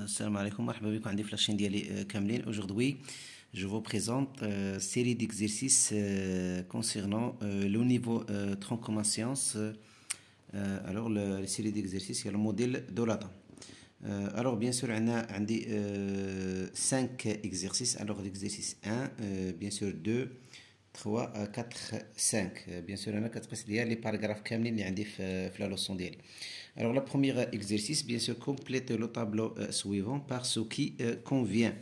Salam alaikum, مرحبا بكم عندي في la chaîne ديالي كاملين. Aujourd'hui, je vous présente série d'exercices concernant le niveau tronc commun science. Alors la série d'exercices, il y a le modèle de l'atome. Alors bien sûr, on a 5 exercices. Alors l'exercice 1, bien sûr 2, 3, 4, 5. Bien sûr, on a 4 les paragraphes كاملين اللي عندي في la leçon ديالي. Alors, le premier exercice, bien sûr, complète le tableau suivant par ce qui convient.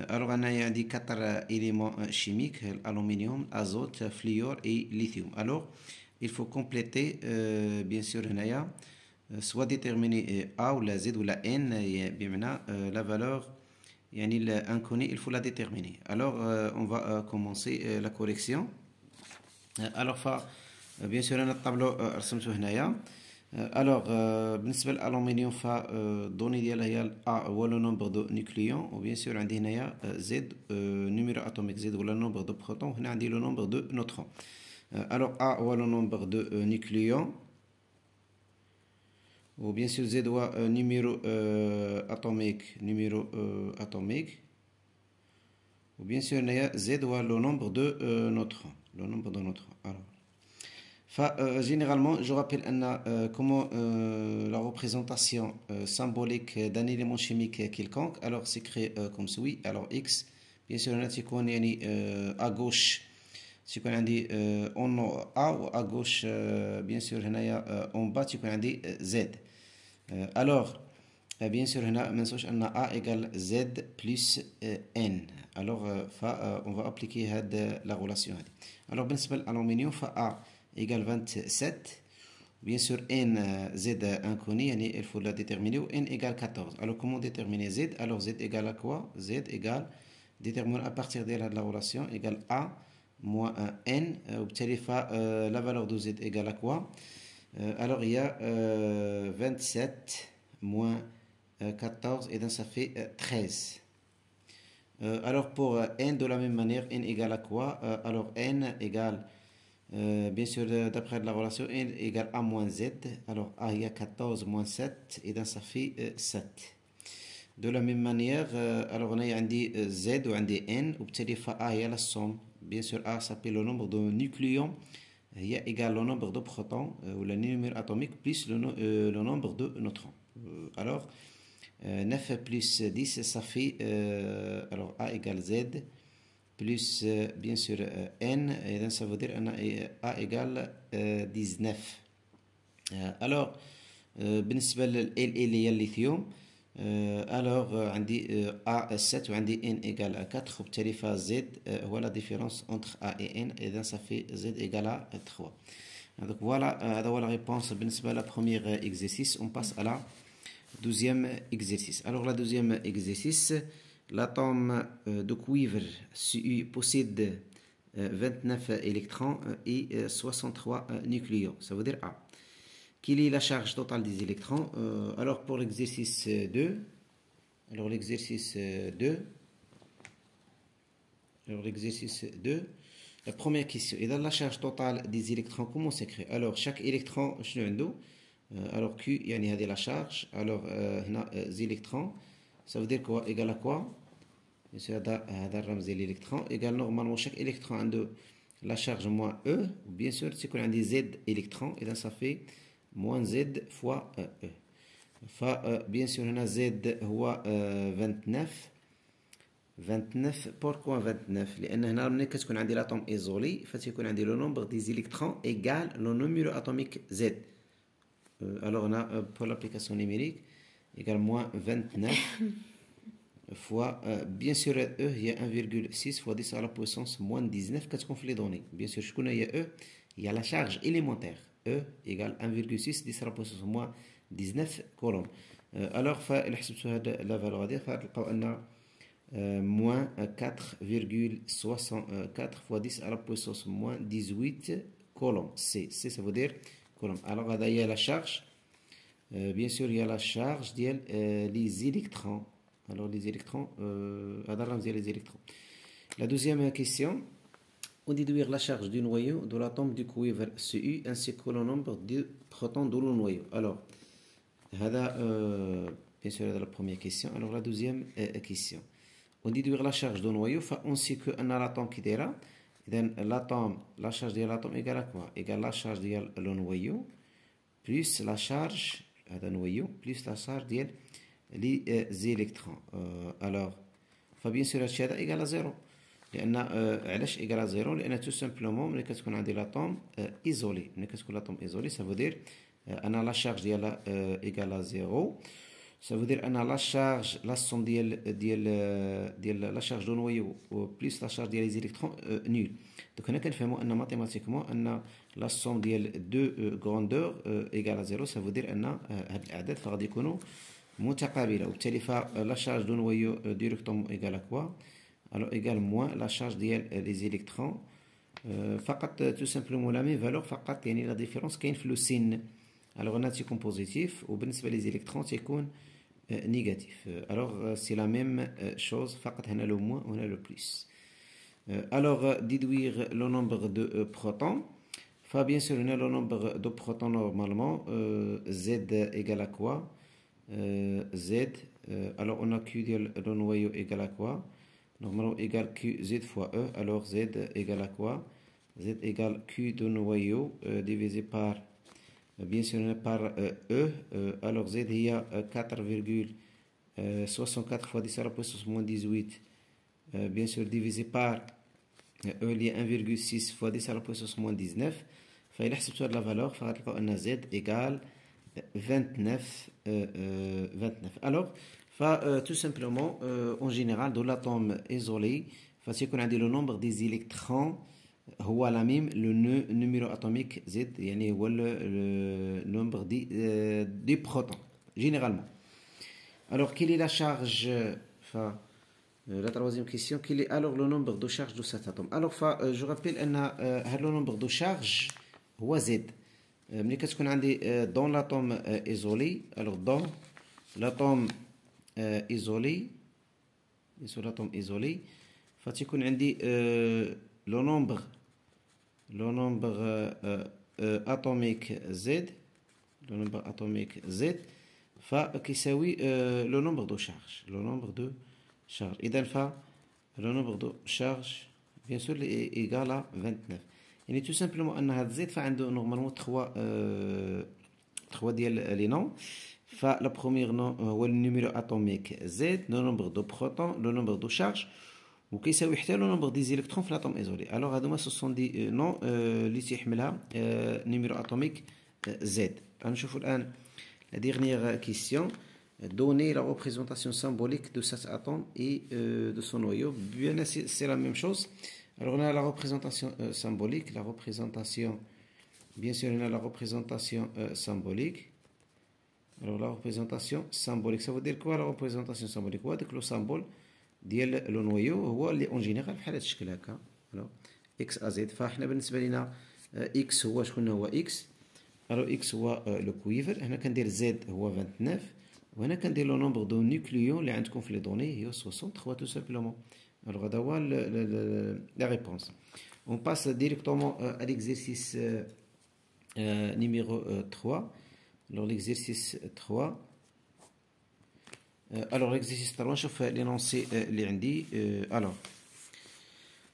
Alors, on a dit 4 éléments chimiques, l'aluminium, l'azote, fluor et lithium. Alors, il faut compléter, bien sûr, on a soit déterminer A ou la Z ou la N, bien maintenant, la valeur inconnue, il faut la déterminer. Alors, on va commencer la correction. Alors, bien sûr, on a le tableau رسمته هنايا. Alors, بالنسبة للألومنيوم فالدوني ديالها هي A هو لو نومبر دو نيوكليون وبيان سور عندي هنايا Z نيميرو اتوميك Z هو لو نومبر دو بروتون وهنا عندي لو نومبر دو نوترون. Alors A هو لو نومبر دو نيوكليون وبيان سور Z هو نيميرو اتوميك وبيان سور هنايا Z هو لو نومبر دو نوترون. Généralement, je rappelle comment la représentation symbolique d'un élément chimique quelconque. Alors, c'est créé comme suit. Alors, X, bien sûr, on a à gauche, si on a dit en A ou à gauche, bien sûr, en bas, on a dit Z. Alors, bien sûr, on a A égale Z plus N. Alors, on va appliquer la relation. Alors, بالنسبة للألومنيوم A égale 27. Bien sûr, N, Z inconnu, il faut la déterminer. Ou N égale 14. Alors, comment déterminer Z? Alors, Z égale à quoi? Z égale, déterminer à partir de la relation, égale A moins N. La valeur de Z égale à quoi? Alors, il y a 27 moins 14, et donc ça fait 13. Alors, pour N, de la même manière, N égale à quoi? Alors, N égale bien sûr, d'après la relation, N égale A moins Z. Alors, A, il y a 14 moins 7, et donc ça fait 7. De la même manière, alors on a dit Z ou dit N, ou peut-être A, il y a la somme. Bien sûr, A s'appelle le nombre de nucléons, il y a égal le nombre de protons, ou le numéro atomique, plus le nombre de neutrons. Alors, 9 plus 10, ça fait, alors A égale Z, plus bien sûr N, et donc ça veut dire A égale 19. Alors, بالنسبة ل L اللي هي الليثيوم alors عندي A 7 وعندي N égale à 4 وبالتالي Z هو la différence entre A et N et donc ça fait Z égale à 3. Donc voilà, هذا هو la réponse بالنسبة la première exercice. On passe à la deuxième exercice. Alors la deuxième exercice, l'atome de cuivre Cu possède 29 électrons et 63 nucléons. Ça veut dire A. Quelle est la charge totale des électrons? Alors pour l'exercice 2, la première question. Et dans la charge totale des électrons, comment s'écrit? Alors chaque électron, alors Q, il y a la charge. Alors les électrons, ça veut dire quoi? Égal à quoi? Bien sûr, l'électron égale normalement chaque électron a la charge moins E. Bien sûr, c'est qu'on a des Z électrons, et là ça fait moins Z fois E. Bien sûr, on a Z 29. 29, pourquoi 29? لأن هنا كتكون عندي l'atome isolé, فتكون عندي le nombre des électrons égale le numéro atomique Z. Alors on a pour l'application numérique égale moins 29 fois bien sûr E il y a 1,6 fois 10 à la puissance moins 19 كتكون في les données. Bien sûr شكون هي E? Il y a la charge élémentaire E égale 1,6 10 à la puissance moins 19 coulombs. Alors فإلا حسبتوا هاد la valeur هادي فغتلقاو أن moins 4,64 fois 10 à la puissance moins 18 coulombs. C ça veut dire coulomb. Alors هذا هي la charge. Bien sûr il y a la charge ديال les électrons. Alors les électrons, les électrons. La deuxième question, on déduire la charge du noyau de l'atome du cuivre Cu ainsi que le nombre de protons dans le noyau. Alors, bien sûr, c'est la première question. Alors, la deuxième question. On déduire la charge d'un noyau, on sait que l'atome qui est là, l'atome, la charge de l'atome égale à quoi? Égale la charge de le noyau plus la charge d'un noyau plus la charge des électrons. Alors, bien sûr, هذا égal à 0. لأن علاش égal à 0 لأن tout simplement ملي كتكون عندي l'atome isolé. ملي كتكون l'atome isolé, ça veut dire أن la charge ديالها égal à 0. Ça veut dire أن la charge, la somme ديال la charge du noyau plus la charge ديال les électrons nul. Donc هنا كنفهموا أن mathématiquement أن la somme ديال deux grandeurs égal à 0. Ça veut dire أن هاد الأعداد فغادي يكونوا متقابلة, وبالتالي la charge du noyau directement égale à quoi? Alors égale moins la charge des électrons. فقط tout simplement la même valeur, فقط يعني la différence كاين في le signe. Alors هنا تيكون positif وبالنسبة les électrons تيكون négatif. Alors c'est la même chose, فقط هنا le moins وهنا le plus. Alors déduire le nombre de protons. Bien sûr, on a le nombre de protons normalement. Z égale à quoi? Z. Alors on a Q le noyau égale à quoi? Normalement égale Q Z fois E. Alors Z égale à quoi? Z égale Q de noyau divisé par, bien sûr, par E. Alors Z il y a 4,64 fois 10 à la puissance moins 18. Bien sûr divisé par E il y a 1,6 fois 10 à la puissance moins 19. فإذا حسبتوا هذه la valeur فغتلقاو أن Z égale 29. Alors, tout simplement, en général, de l'atome isolé, فسيكون عندي le nombre des électrons هو la même, le numéro atomique Z, يعني هو le nombre des protons, généralement. Alors, quelle est la charge? La troisième question, quel est alors le nombre de charges de cet atome? Alors, je rappelle que le nombre de charges هو Z. ملي كتكون عندي dans l'atome isolé, alors dans l'atome isolé, sur l'atome isolé, فتكون عندي le nombre atomique Z, le nombre atomique Z فكيساوي le nombre de charges, le nombre de charges. إذا le nombre de charges bien sûr est égal à 29. يعني tout simplement أن هاد Z فعنده normalement 3 ديال les noms. La première nom هو le numéro atomique Z, le nombre de protons, le nombre de charges, وكيساوي حتى le nombre des électrons في l'atome isolé. Alors هادوما ce sont des noms اللي تيحملها numéro atomique Z. غنشوفوا الآن la dernière question. Donner la représentation symbolique de cet atome et de son noyau. Bien, c'est la même chose. Alors on a la représentation symbolique, la représentation, bien sûr on a la représentation symbolique. Alors la représentation symbolique, ça veut dire quoi la représentation symbolique? Donc le symbole ديال le noyau هو اللي en général بحال هذا الشكل هكا. Alors x à z. فاحنا بالنسبة لنا x هو شكون هو x. Alors x هو le cuivre. هنا كندير z هو 29. وهنا كندير le nombre de nucléons اللي عندكم في les données هي 63 tout simplement. Alors, la réponse. On passe directement à l'exercice numéro 3. Alors, l'exercice 3. Alors, l'exercice 3, je fais l'énoncé اللي عندي. Alors,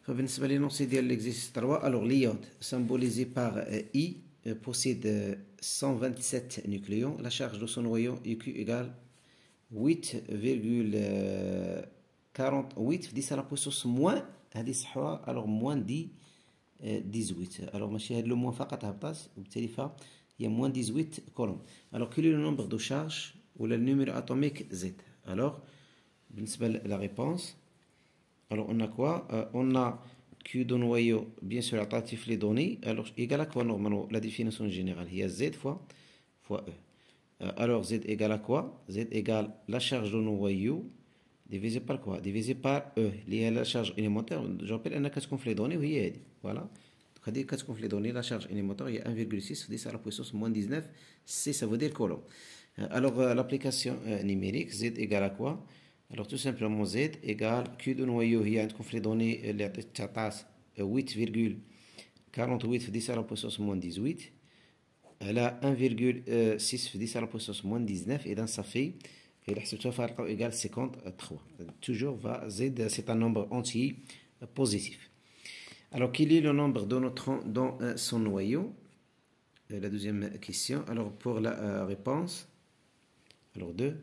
فبالنسبة l'énoncé de l'exercice 3, alors l'iode symbolisé par I possède 127 nucléons. La charge de son noyau EQ égale 8,48 في 10 à la puissance moins هذه صحوها alors moins 18. alors ماشي هاد لو موان فقط هبطات وبالتالي هي moins 18 كولوم. alors quel est le nombre de charges ولا le numéro atomique Z. alors بالنسبة la réponse, alors on a quoi? On a Q de noyau bien sûr عطاتي في les données. alors égal à quoi normalement la définition générale هي Z fois E. Alors Z égale à quoi? Z égale la charge de noyau divisé par quoi? Divisé par E, lié à la charge élémentaire. Je rappelle أنها كتكون في les données وهي هذه. Voilà. Donc هذه كتكون في les données la charge élémentaire هي 1,6 في 10 à la puissance moins 19. C ça veut dire coulomb. Alors l'application numérique Z égale à quoi? Alors tout simplement Z égale Q de noyau هي عندكم في les données اللي عطات 8,48 في 10 à la puissance moins 18. Elle a 1,6 في 10 à la puissance moins 19 et donc ça fait Et la حسبتوها égale 53. Toujours va Z, c'est un nombre entier positif. Alors, quel est le nombre de neutrons dans son noyau? La deuxième question. Alors, pour la réponse, alors 2,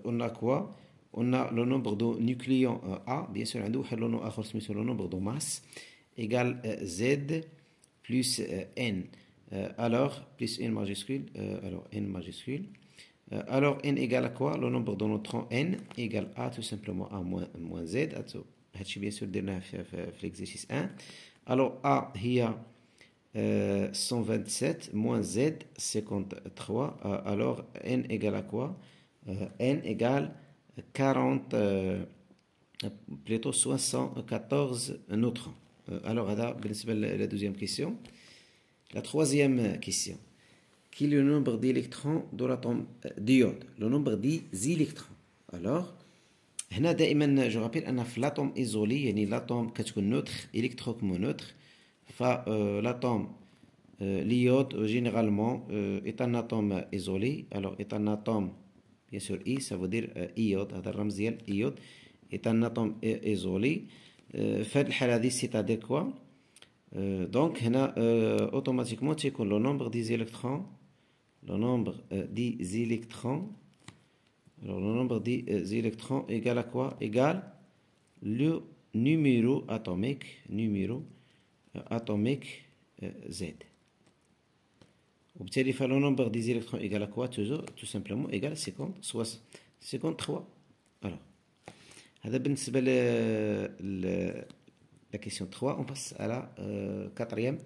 on a quoi? On a le nombre de nucléons A, bien sûr, le nombre de masse égale Z plus N. Alors, plus N majuscule, alors N majuscule. Alors, N égale à quoi? Le nombre de neutrons N égale A tout simplement A moins Z. Bien sûr, l'exercice 1. Alors, A, il y a 127 moins Z 53. Alors, N égale à quoi? N égale 40, plutôt 74 neutrons. Alors, la deuxième question. La troisième question. Quel est le nombre d'électrons de l'atome d'iode? Le nombre des électrons. Alors, هنا دائما je rappelle أن في l'atome isolé يعني l'atome كتكون neutre électriquement neutre l'atome l'iode généralement est un atome isolé. Alors est un atome bien sûr I ça veut dire iode هذا الرمز ديال iode est un atome isolé. في هذه الحالة هذه c'est-à-dire quoi? Donc هنا automatiquement تيكون le nombre des électrons. Le nombre des électrons. Alors, le nombre des électrons égale à quoi? Égale le numéro atomique Z. وبالتالي le nombre des électrons égale à quoi? Toujours, tout simplement égale 53. Alors, هذا بالنسبة la question 3. On passe à la quatrième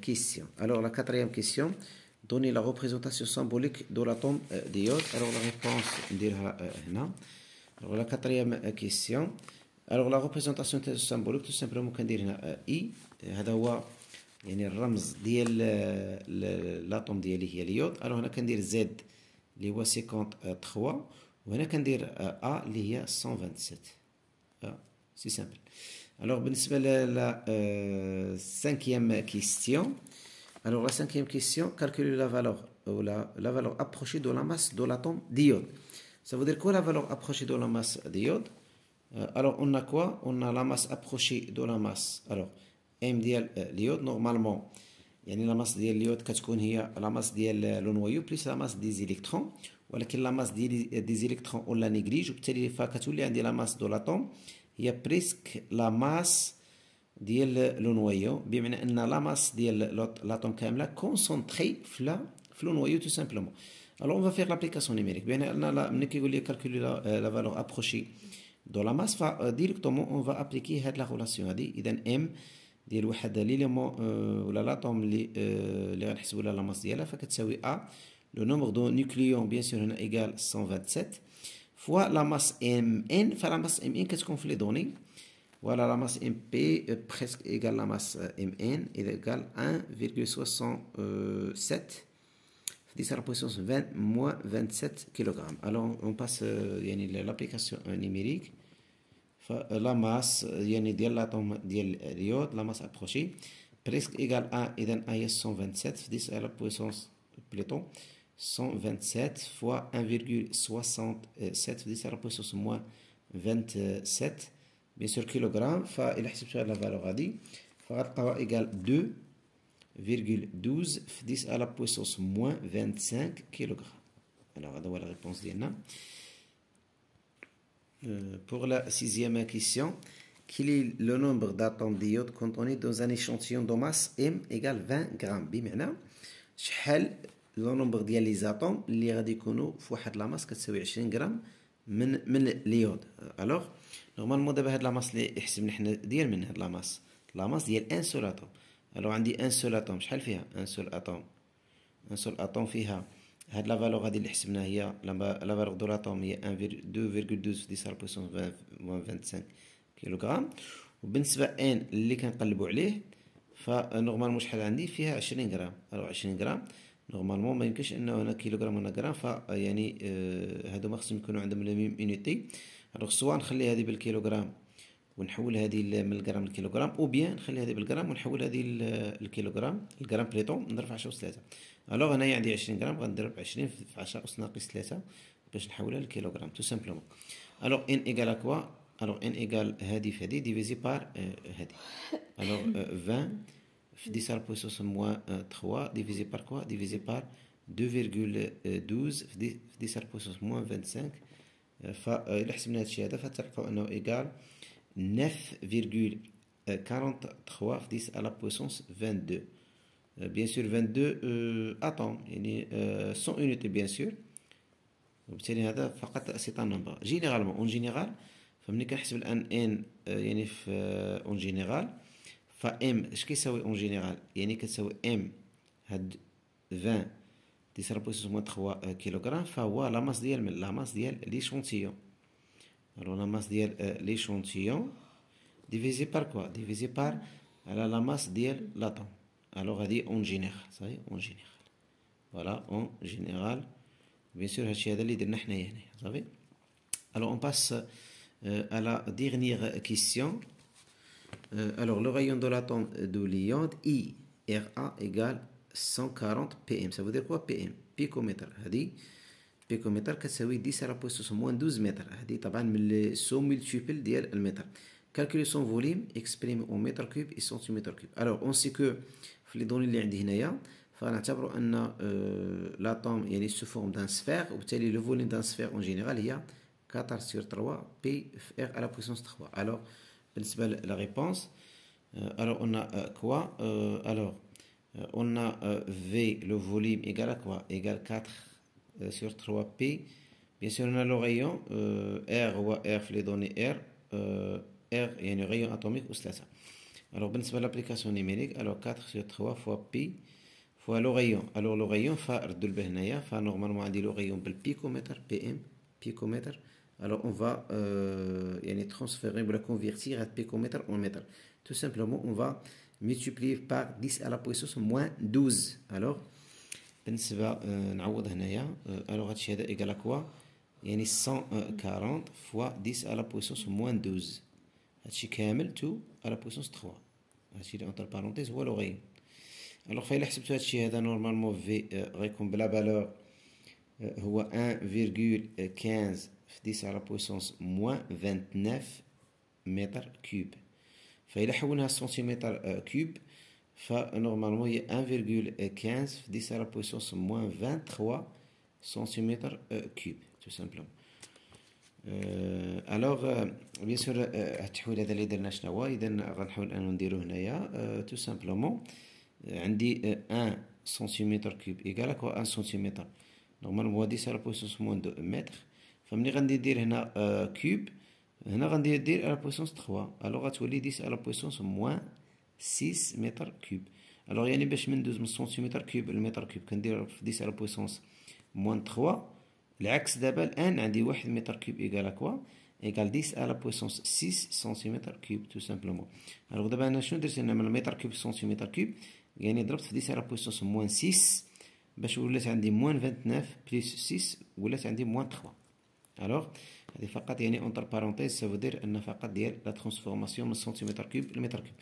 question. Alors, la quatrième question. Donner la représentation symbolique de l'atome d'iode. Alors la réponse alors la quatrième question. Alors la représentation symbolique tout simplement كندير هنا I. هذا هو يعني الرمز ديال الاتوم ديالي هي اليود. alors هنا كندير Z اللي هو 53 وهنا كندير A اللي هي 127. سي سامبل. alors بالنسبة la cinquième question. Alors la cinquième question, calculer la valeur ou la valeur approchée de la masse de l'atome d'iode. Ça veut dire quoi la valeur approchée de la masse d'iode? Alors on a quoi? On a la masse approchée de la masse. Alors M ديال l'iode normalement يعني la masse ديال l'iode كتكون هي la masse ديال le noyau plus la masse des électrons. ولكن la masse des électrons on la néglige وبالتالي فكتولي عندي la masse de l'atome هي presque la masse ديال لو نويو بمعنى ان لا ماس ديال لاتوم كامله كونسونطري في لو نويو تو سامبلومون. alors on va faire l'application numérique بمعنى ان ملي كيقول لي calculer la valeur approchée de la masse فديريكتومون on va appliquer هاد لا ريلاسيون هادي. اذا ام ديال واحد ليليمون ولا لاتوم اللي غنحسبوا لها لا ماس ديالها فكتساوي ا لو نومبر دو نيوكليون بيان سور هنا ايكال 127 فوا لا ماس ام ان. فلا ماس ام ان كتكون في لي دوني. Voilà, la masse MP presque égale la masse MN, il égale 1,67 10 à la puissance 20 moins 27 kg. Alors on passe l'application numérique. La masse ديال l'atome ديال l'iode, la masse approchée presque égale 1 إذن 127 10 à la puissance plutôt 127 fois 1,67 10 à la puissance moins 27 bien sûr kilogramme. فإلا حسبتوا هاد لا فالور هادي فغتلقاوها إيكال 2,12 في 10 à la puissance moins 25 kilogramme. Alors هذا هو la réponse ديالنا. Pour la sixième question, quel est le nombre d'atomes d'iode contenus dans un échantillon de masse M égale 20 grammes? بمعنى شحال لو نومبر ديال لي زاتوم اللي غادي يكونوا في واحد لا ماس كتساوي 20 غرام من اليود. الوغ نورمالمون دابا هاد لا ماس اللي حسبنا حنا ديال من هاد لا ماس ديال ان سول اتوم. الوغ عندي ان سول اتوم شحال فيها ان سول اتوم فيها هاد لا فالور هادي اللي حسبناها هي لا فالور دو لاتوم هي 2,12 10 على بويسونس 25 كيلوغرام. وبالنسبه ان اللي كنقلبوا عليه فنورمالمون شحال عندي فيها 20 غرام. الوغ 20 غرام نورمالمون ما يمكنش انه هنا كيلوغرام ولا غرام يعني هادو ما خصهم يكونوا عندهم لا ميم يونيتي. الوغ سوا نخلي هذه بالكيلوغرام ونحول هذه من الغرام للكيلوغرام او بيان نخلي هذه بالغرام ونحول هذه للكيلوغرام الغرام بليطون نضرب في 10 أس 3. الوغ هنايا عندي 20 غرام غنضرب 20 في 10 أس ناقص 3 باش نحولها للكيلوغرام tout simplement. Alors n égale à quoi? Alors n égale هذه في هذه divisé par هذه. Alors 20 في 10 à la puissance moins 3 divisé par quoi? Divisé par 2,12 في 10 à la puissance moins 25. فإلا حسبنا هادشي هذا فتلقاو أنه إيكال 9,43 في 10 à la puissance 22. Bien sûr 22 atomes يعني 100 unités bien sûr. وبالتالي هذا فقط سي ان نمبر جينيرالمون اون جينيرال. فملي كنحسب الان ان يعني في اون جينيرال فام اش كيساوي اون جينيرال يعني كتساوي ام هاد 20 دي 10 بويسونس موان 3 كيلوغرام فهو لا ماس ديال لا ماس ديال ليشونتيون. الو لا ماس ديال ليشونتيون ديفيزي بار كوا ديفيزي بار على لا ماس ديال لاطوم. الو هادي اون جينيرال صافي اون جينيرال فوالا اون جينيرال. Bien sûr, هادشي هذا اللي درنا حنايا هنايا صافي. Alors on passe à la dernière question. Alors le rayon de l'atome de l'iode IRA égale 140 pm. Ça veut dire quoi pm? Picomètre. هذه بيكومتر كتساوي 10 على بويسوس موان 12 متر. هذه طبعا من لي سو ملتيبل ديال المتر. كالكولي سون فوليم اكسبريمي او متر كوب اي سنتيمتر كوب. الوغ اون سي كو في لي دوني اللي عندي هنايا فنعتبروا ان لاتوم يعني سو فورم دان سفير وبالتالي لو فوليم دان سفير اون جينيرال هي 4 sur 3 بي في ار على بويسونس 3. الوغ بالنسبه لا ريبونس الوغ اون كوا الوغ اون في لو فوليم ايغال كوا ايغال 4 sur 3 بي. bien sûr on a le rayon R هو R في les données R R يعني rayon atomique أس 3. alors بالنسبة لابليكاسيون نيميريك alors 4 sur 3 fois pi fois le rayon. alors le rayon فردوا به هنايا فنورمالمون عندي le rayon بالبيكومتر PM picomètre. alors on va يعني transférer ولا convertir هاد picomètre en mètre. tout simplement on va multiplier par 10 à la puissance moins 12. alors بالنسبة نعوض هنايا الوغ هادشي هذا إيكال كوا يعني 140 فوا 10 على بويسونس موان 12. هادشي كامل تو على بويسونس 3. هادشي اللي اونتر بارونتيز هو لو غيون. الوغ فإلا حسبتو هادشي هذا نورمالمون في غيكون بلا فالور هو 1,15 في 10 على بويسونس موان 29 متر كوب. فإلا حولناها سنتيمتر كوب فنورمالمون هي 1,15 في 10 على بويسونس موان 23 سنتيمتر كوب tout simplement. الوغ بيان سور هاد التحويل هذا اللي درنا شنو هو اذا غنحاول انه نديرو هنايا tout simplement. عندي 1 سنتيمتر كوب ايكال كوا 1 سنتيمتر نورمالمون هو 10 على بويسونس موان 2 متر. فملي غندي ندير هنا كوب هنا غندي ندير على بويسونس 3 الوغ غتولي 10 على بويسونس موان 6 متر كوب. الوغ يعني باش ندوز من سنتيمتر كوب للمتر كوب كندير في 10 على بويسونس موان 3. العكس دابا الان عندي 1 متر كوب ايكال كوا ايكال 10 على بويسونس 6 سنتيمتر كوب تو سامبلومون. الوغ دابا انا شنو درت هنا من المتر كوب سنتيمتر كوب يعني ضربت في 10 على بويسونس موان 6 باش ولات عندي موان 29 بليس 6 ولات عندي موان 3. الوغ هذه فقط يعني اونتر بارونتيز سافو دير ان فقط ديال لا ترانسفورماسيون من سنتيمتر كوب لمتر كوب.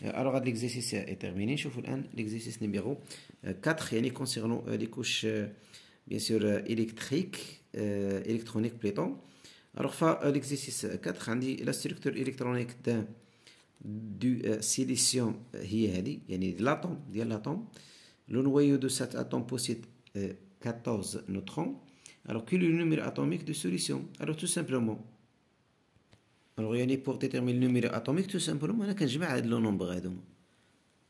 الوغ هاد ليكزيرسيس اي تيرميني. نشوفو الان ليكزيرسيس نيميرو 4 يعني كونسيرنون لي كوش bien sûr électrique électronique plutôt. alors l'exercice 4 عندي la structure électronique du silicium هي هذه يعني l'atome ديال l'atome. le noyau de cet atome possède 14 neutrons. alors quel est le numéro atomique du silicium? alors tout simplement alors يعني pour déterminer le numéro atomique tout simplement انا كنجمع هاد لو نومبر هادوما.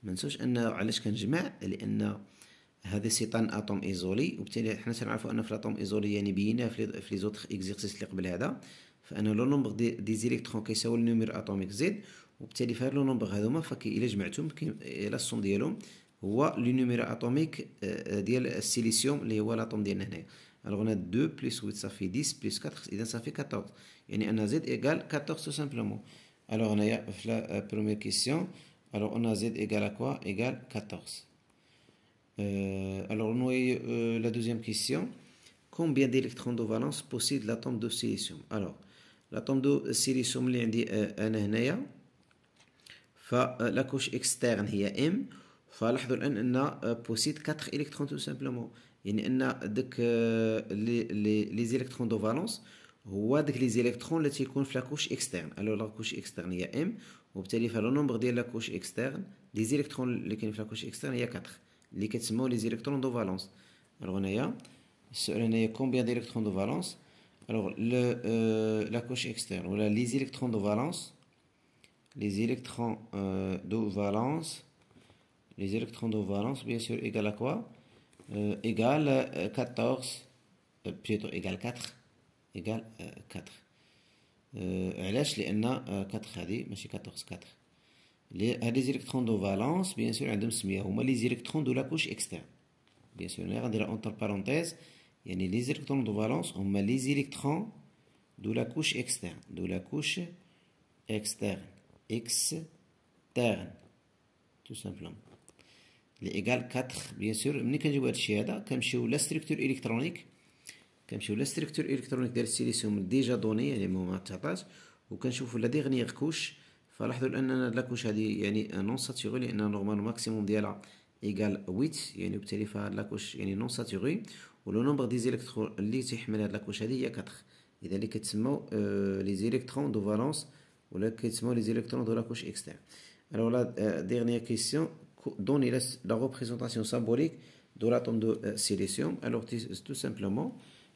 ما ننساوش ان علاش كنجمع لان هذا سي ان اتوم ايزولي وبالتالي حنا تنعرفوا ان في الاتوم ايزولي يعني بينا في لي زوتر اكزيرسيس اللي قبل هذا فان لو نومبر دي زيليكترون كيساوي النيمير اتوميك زد وبالتالي في هاد لو نومبر هذوما الا جمعتهم لا السوم ديالهم هو لو نيمير اتوميك ديال السيليسيوم اللي هو الاتوم ديالنا هنايا. الوغ انا 2 بلس 8 صافي 10 بلس 4 اذا صافي 14 يعني ان زد ايكال 14 تو سامبلومون. الوغ هنايا في لا بروميير كيسيون الوغ ان زد ايكال كوا ايكال 14. alors la deuxième question, combien d'électrons de valence possède l'atome de silicium? alors l'atome de silicium اللي عندي انا هنايا فلا كوش اكسترن هي M. فلاحظوا الان ان possède 4 électrons tout simplement يعني ان داك لي زيليكترون دو فالونس هو داك لي زيليكترون اللي تيكون في لاكوش اكسترن. الو لاكوش اكسترن هي ام، وبالتالي فلو نومبر ديال لاكوش اكسترن لي زيليكترون اللي كاين في لاكوش اكسترن هي 4 اللي كتسموا لي زيليكترون دو فالونس. الوغ هنايا السؤال هنايا كومبيان ديليكترون دو فالونس. الوغ لاكوش اكسترن ولا لي زيليكترون دو فالونس، les électrons de valence, les électrons de valence bien sûr égale à quoi? Égale 14 plutôt égale 4 égale 4. علاش؟ لان 4 هذه ماشي 14 4. هاد لي زيليكترون دو فالونس بيان سور عندهم سميه هما لي زيليكترون دو لاكوش اكسترن. بيان سور انا غنديرها اونتر بارونتيز، يعني لي زيليكترون دو فالونس هما لي زيليكترون دو لاكوش اكسترن، دو لاكوش اكسترن externe tout simplement اللي ايغال 4. بيان سور ملي كنجيو هادشي هذا كنمشيو لا ستركتور الكترونيك، ديال السيليسيوم ديجا دوني يعني ما تعطاش، وكنشوفوا لا ديغنييغ كوش. فلاحظوا اننا لا كوش هذه يعني نون ساتوري لان نورمال ماكسيموم ديالها ايغال 8، يعني وبالتالي فهاد لا كوش يعني نون ساتوري، ولو نومبر دي زيليكترون اللي تيحمل هاد لا كوش هذه هي 4. اذا اللي كتسموا لي زيليكترون دو فالونس ولا كيتسموا les électrons de la couche externe. Alors la dernière question, donnez la représentation symbolique de l'atome de silicium. Alors tout simplement,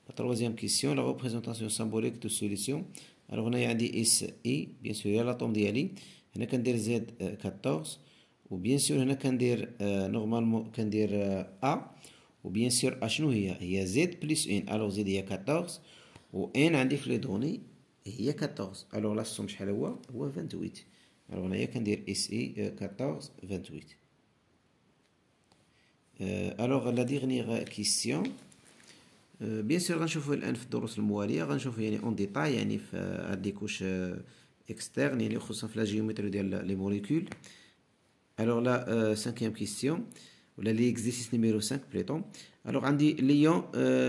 la troisième question, la représentation symbolique de silicium. Alors on a dit SI, bien sûr, il y a l'atome d'IALI, on a كندير Z14, ou bien sûr on a كندير normalement كندير A, ou bien sûr شنو هي Z plus 1. alors Z هي 14 و N عندي في les données هي 14. الوغ لا السوم شحال هو 28. الوغ هنايا كندير اس اي 14 28. الوغ لا ديغنيغ كيسيون بيان سور غنشوفو الان في الدروس المواليه، غنشوفو يعني اون ديتاي يعني في هاد لي كوش اكسترن يعني خصوصا في لا جيومتري ديال لي موليكول. الوغ لا سانكيام كيسيون ولا لي اكزيرسيس نيميرو 5 بليطون. الوغ عندي ليون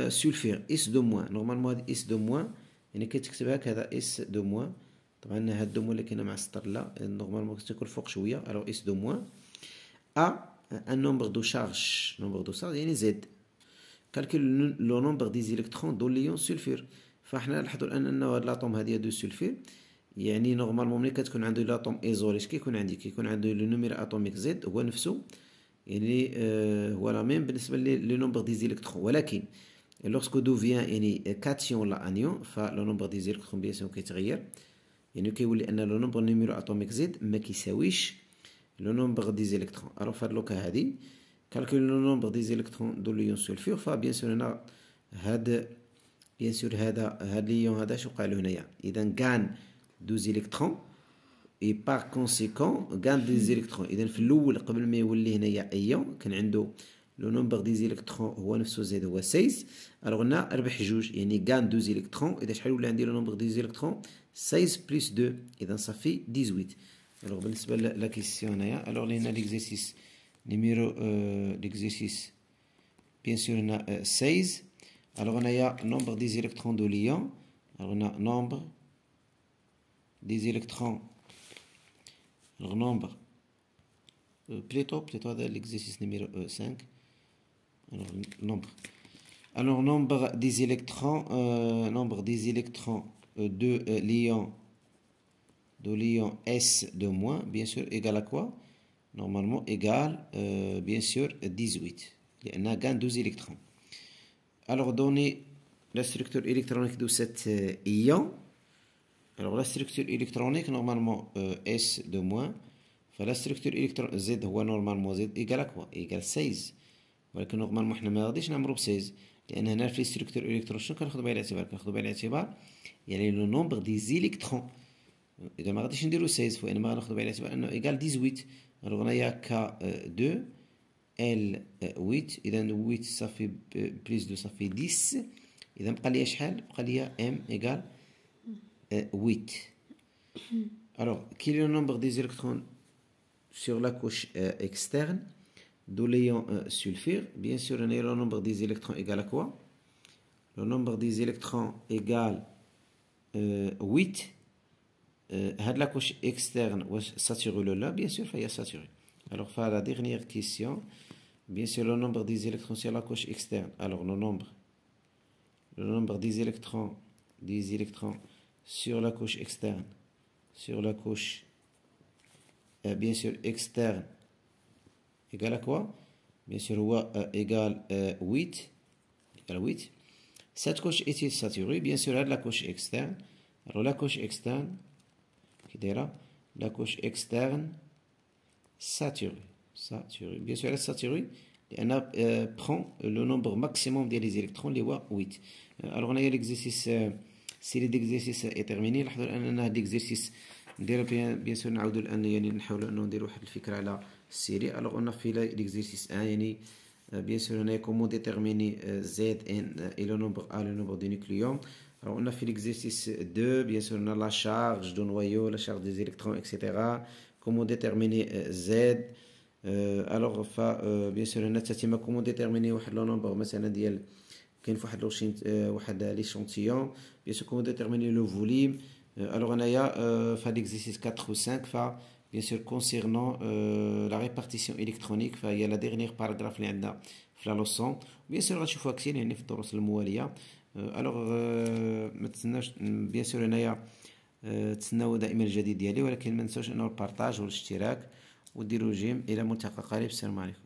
سولفير اس دو موان، نورمالمون هاد اس دو موان يعني كتكتب هكذا اس دو موان. طبعا هاد دو موان اللي كاينه مع السطر لا نورمالمون كتكون فوق شويه. الوغ اس دو موان ا ان نومبر دو شارج، يعني زد كالكول لو نومبر دي زيليكترون دو ليون سولفير. فاحنا نلاحظوا ان هاد لاطوم هادي دو سولفير يعني نورمالمون ملي كتكون عنده لاطوم ايزولي كيكون عنده لو نومير اتوميك زد هو نفسه يعني هو لا ميم بالنسبه لي نومبر دي زيليكترون، ولكن lorsque devient يعني كاتيون ولا انيون فلو نومبر دي زيليكترون بيان سور كيتغير، يعني كيولي ان لو نومبر نيميرو اتوميك زد ما كيساويش لو نومبر دي زيليكترون. الوغ فهاد لوكا هادي كالكول لو نومبر دي زيليكترون دو ليون سولفير، فبيان سور هنا هاد بيان سور هاد ليون هذا شو وقع له هنايا، اذا كان دو زيليكترون اي بار كونسيكون كان دي زيليكترون. اذا في الاول قبل ما يولي هنايا ايون كان عنده لو نومبر دي زيليكترون هو نفسه زد هو 16. الوغ هنا ربح جوج يعني كان دو زيليكترون، اذا شحال ولا عندي لو نومبر دي زيليكترون 16 بلس 2 اذا صافي 18. الوغ بالنسبه لا كيسيون هنايا الوغ هنا ليكزيرسيس نيميرو ليكزيرسيس بيان سور هنا 16. الوغ هنايا نومبر دي زيليكترون دو ليون. الوغ هنا نومبر دي زيليكترون الوغ نومبر plutôt هذا l'exercice numéro 5. Alors nombre des électrons de l'ion S de moins bien sûr égale à quoi? Normalement égale bien sûr 18 لأنها gagne 12 électrons. Alors donner la structure électronique de cet ion. Alors la structure électronique normalement S de moins. فلا ستركتور الكترون زد هو نورمالمون زد ايكال كوا ايكال 16، ولكن نورمالمون حنا ما غاديش نعمرو ب 16 لان هنا في ستركتور الكترون شنو كناخدو بعين الاعتبار؟ كناخدو بعين الاعتبار يعني لو نومبر دي زيليكترون. اذا ما غاديش نديرو 16 فانما غناخدو بعين الاعتبار انه ايكال 18. الوغ هنايا كا 2 ال 8 اذا 8 صافي بليس 2 صافي 10. اذا بقى ليا شحال؟ بقى ليا ام ايكال 8. الوغ كي لو نومبر دي زيليكترون sur la couche externe de l'ion sulfure. Bien sûr, le nombre des électrons égale à quoi? Le nombre des électrons égale 8. La couche externe saturée là, bien sûr, il y a saturé. Alors, la dernière question, bien sûr le nombre des électrons sur la couche externe. Alors le nombre des électrons sur la couche externe, bien sûr externe, égale à quoi? Bien sûr égale 8. Cette couche est-il saturée? Bien sûr la couche externe. Alors la couche externe, la couche externe saturée. Bien sûr elle est saturée. Elle prend le nombre maximum des électrons اللي هو 8. alors on a l'exercice série d'exercices est terminée. لاحظوا ان هذا l'exercice نديرو bien sûr نعاودوا الان يعني نحاولوا انه نديروا واحد الفكره على السيري. alors on a fait l'exercice 1 يعني bien sûr on a comment déterminer Zn et le nombre A, le nombre de nucléons. alors on a fait l'exercice 2, bien sûr on a la charge du noyau, la charge des électrons, etc. comment déterminer Z. alors bien sûr هنا تتم comment déterminer واحد لو نومبر مثلا ديال كاين في واحد ليشونتيون. bien sûr comment déterminer le volume. alors هنايا في l'exercice 4 ou 5 bien sûr concernant la répartition électronique فهي la dernière paragraphe اللي عندنا في la leçon. bien sûr غتشوفوها كثير يعني في الدروس المواليه. alors ما تسناوش bien sûr هنايا تسناو دائما الجديد ديالي، ولكن ما نساوش انه البارطاج والاشتراك وديروا جيم. الى ملتقى قريب، السلام عليكم.